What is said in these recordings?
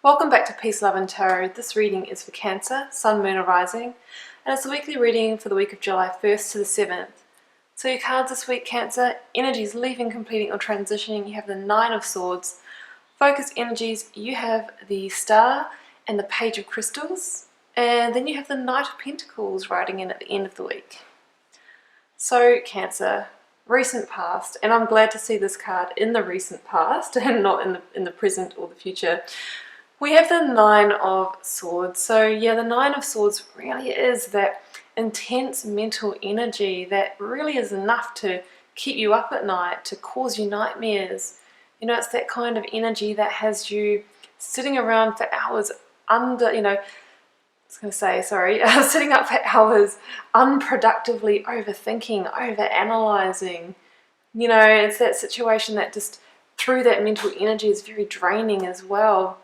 Welcome back to Peace, Love and Tarot. This reading is for Cancer, Sun, Moon or Rising, and it's the weekly reading for the week of July 1st to the 7th. So your cards this week, Cancer: energies leaving, completing or transitioning. You have the Nine of Swords. Focus energies, you have the Star and the Page of Crystals, and then you have the Knight of Pentacles riding in at the end of the week. So Cancer, recent past, and I'm glad to see this card in the recent past and not in the present or the future. We have the Nine of Swords. So yeah, the Nine of Swords really is that intense mental energy that really is enough to keep you up at night, to cause you nightmares. You know, it's that kind of energy that has you sitting around for hours sitting up for hours unproductively overthinking, over-analyzing. You know, it's that situation that just through that mental energy is very draining as well.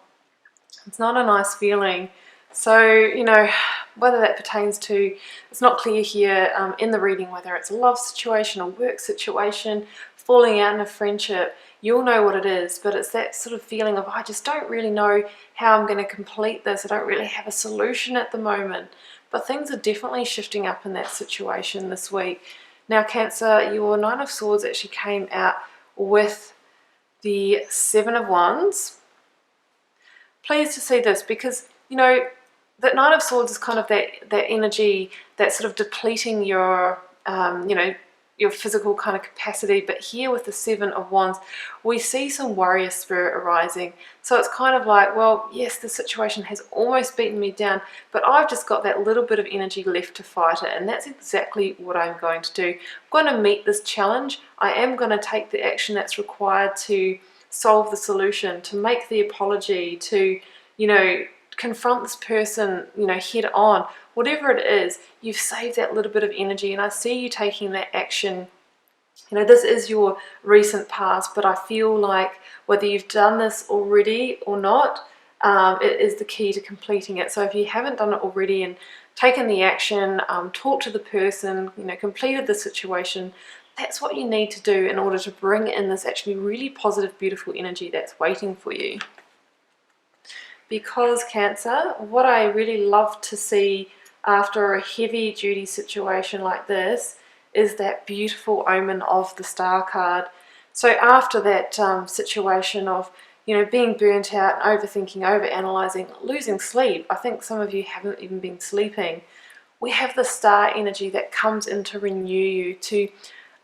It's not a nice feeling. So, you know, whether that pertains to, it's not clear here in the reading whether it's a love situation, a work situation, falling out in a friendship. You'll know what it is, but it's that sort of feeling of, I just don't really know how I'm going to complete this. I don't really have a solution at the moment. But things are definitely shifting up in that situation this week. Now, Cancer, your Nine of Swords actually came out with the Seven of Wands. Pleased to see this because, you know, that Nine of Swords is kind of that energy that's sort of depleting your, your physical kind of capacity. But here with the Seven of Wands, we see some warrior spirit arising. So it's kind of like, well, yes, the situation has almost beaten me down, but I've just got that little bit of energy left to fight it. And that's exactly what I'm going to do. I'm going to meet this challenge. I am going to take the action that's required to solve the solution, to make the apology, to, you know, confront this person, you know, head on. Whatever it is, you've saved that little bit of energy, and I see you taking that action. You know, this is your recent past, but I feel like whether you've done this already or not, it is the key to completing it. So if you haven't done it already and taken the action, talked to the person, you know, completed the situation, that's what you need to do in order to bring in this actually really positive, beautiful energy that's waiting for you. Because Cancer, what I really love to see after a heavy duty situation like this is that beautiful omen of the Star card. So after that situation of, you know, being burnt out, overthinking, over-analyzing, losing sleep, I think some of you haven't even been sleeping, we have the Star energy that comes in to renew you, to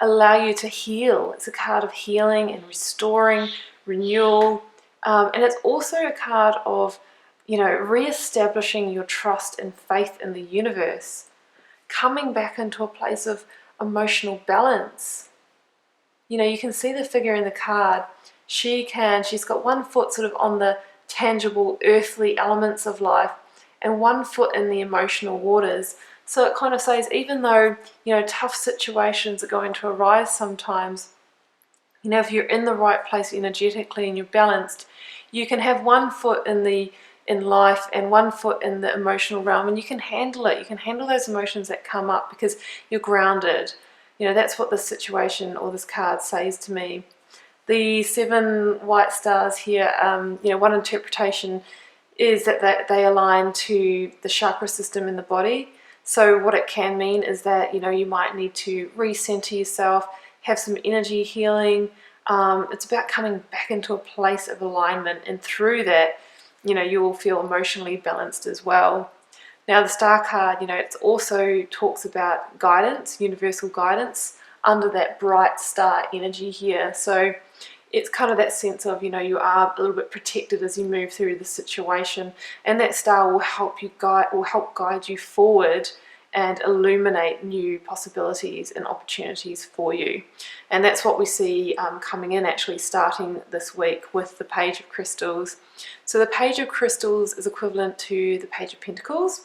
allow you to heal. It's a card of healing and restoring, renewal, and it's also a card of, you know, re-establishing your trust and faith in the universe, coming back into a place of emotional balance. You know, you can see the figure in the card. She's got one foot sort of on the tangible earthly elements of life and one foot in the emotional waters. So it kind of says, even though, you know, tough situations are going to arise sometimes, you know, if you're in the right place energetically and you're balanced, you can have one foot in life and one foot in the emotional realm, and you can handle it. You can handle those emotions that come up because you're grounded. You know, that's what this situation or this card says to me. The 7 white stars here, you know, one interpretation is that they align to the chakra system in the body. So what it can mean is that, you know, you might need to recenter yourself, have some energy healing. It's about coming back into a place of alignment, and through that, you know, you will feel emotionally balanced as well. Now the Star card, you know, it also talks about guidance, universal guidance under that bright star energy here. So it's kind of that sense of, you know, you are a little bit protected as you move through the situation, and that star will help guide you forward and illuminate new possibilities and opportunities for you. And that's what we see coming in, actually starting this week with the Page of Crystals. So the Page of Crystals is equivalent to the Page of Pentacles.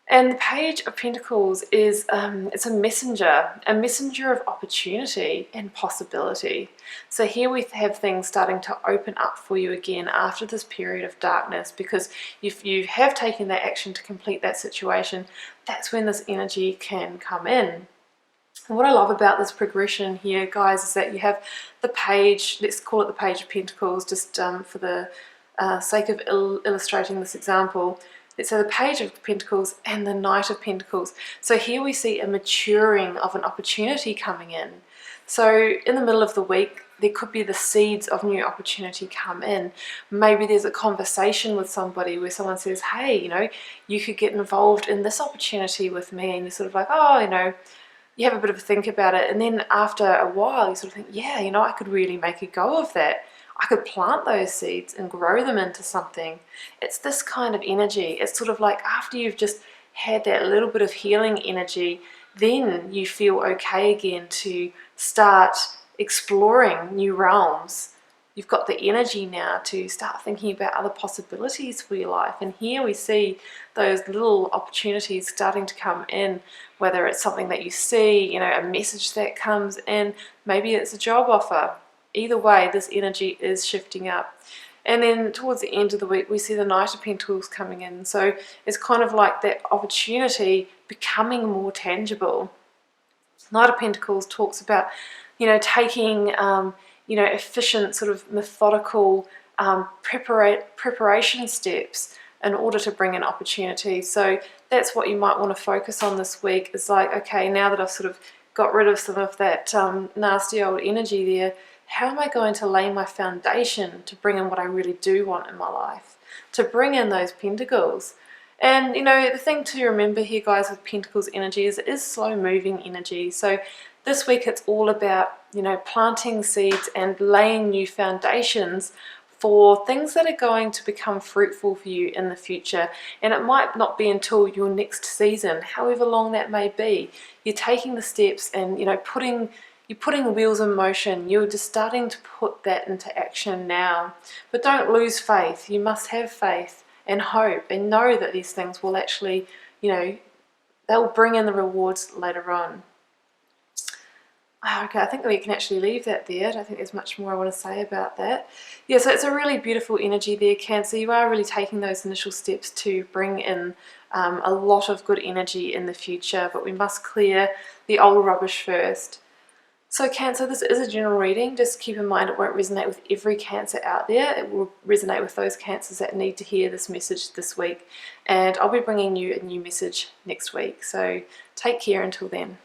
And the Page of Pentacles is it's a messenger of opportunity and possibility. So here we have things starting to open up for you again after this period of darkness, because if you have taken that action to complete that situation, that's when this energy can come in. And what I love about this progression here, guys, is that you have the page, let's call it the Page of Pentacles, just for the sake of illustrating this example, let's say the Page of Pentacles and the Knight of Pentacles. So here we see a maturing of an opportunity coming in. So in the middle of the week, there could be the seeds of new opportunity come in. Maybe there's a conversation with somebody where someone says, hey, you know, you could get involved in this opportunity with me, and you're sort of like, oh, you know, you have a bit of a think about it, and then after a while you sort of think, yeah, you know, I could really make a go of that. I could plant those seeds and grow them into something. It's this kind of energy. It's sort of like after you've just had that little bit of healing energy, then you feel okay again to start exploring new realms. You've got the energy now to start thinking about other possibilities for your life. And here we see those little opportunities starting to come in, whether it's something that you see, you know, a message that comes in, maybe it's a job offer. Either way, this energy is shifting up. And then towards the end of the week, we see the Knight of Pentacles coming in. So it's kind of like that opportunity becoming more tangible. Knight of Pentacles talks about, you know, taking, you know, efficient sort of methodical preparation steps in order to bring in opportunity. So that's what you might want to focus on this week. Is like, okay, now that I've sort of got rid of some of that nasty old energy there, how am I going to lay my foundation to bring in what I really do want in my life? To bring in those pentacles. And, you know, the thing to remember here, guys, with Pentacles energy is it is slow-moving energy. So this week it's all about, you know, planting seeds and laying new foundations for things that are going to become fruitful for you in the future. And it might not be until your next season, however long that may be. You're taking the steps and, you know, you're putting the wheels in motion. You're just starting to put that into action now. But don't lose faith. You must have faith and hope and know that these things will actually, you know, they'll bring in the rewards later on. Okay, I think we can actually leave that there. I don't think there's much more I want to say about that. Yeah, so it's a really beautiful energy there, Cancer. You are really taking those initial steps to bring in a lot of good energy in the future, but we must clear the old rubbish first. So Cancer, this is a general reading. Just keep in mind it won't resonate with every Cancer out there. It will resonate with those Cancers that need to hear this message this week. And I'll be bringing you a new message next week. So take care until then.